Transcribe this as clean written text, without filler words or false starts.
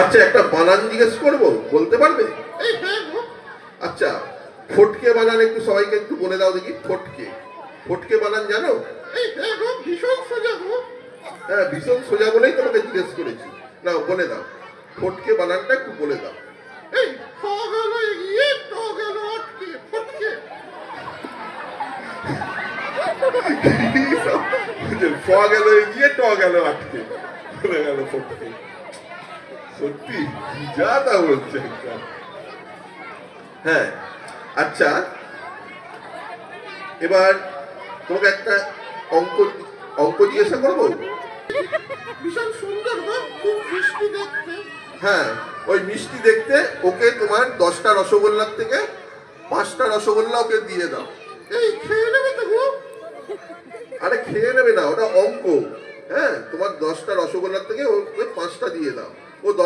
আচ্ছা, একটা বানান জিজ্ঞেস করবো, বলতে পারবে? আচ্ছা, ফটকে বানান একটু সবাইকে একটু বলে দাও দেখি। ফটকে, ফটকে বানান জানো? ভীষণ সোজা গো। হ্যাঁ, ভীষণ সোজা বলেই তোমাকে জিজ্ঞেস করেছি। না, বলে দাও, ফটকে বানানটা একটু বলে দাও। এই হ গেল এগিয়ে, ট গেল আটকে, ফটকে। ফ গেল এগিয়ে, ট গেল আটকে, বলে গেল ফটকে। সত্যি যা তা বলছে। হ্যাঁ, আচ্ছা, এবার তোমাকে একটা অঙ্ক অঙ্ক জিজ্ঞাসা করবো। ভীষণ সুন্দর গো, খুব মিষ্টি দেখতে। হ্যাঁ, ওই মিষ্টি দেখতে ওকে তোমার 10টা রসগোল্লার থেকে 5টা রসগোল্লা ওকে দিয়ে দাও। এই খেয়ে নেবে তো গো? আরে খেয়ে নেবে না, ওটা অঙ্ক। হ্যাঁ, তোমার 10টা রসগোল্লার থেকে ওকে 5টা দিয়ে দাও। ও 10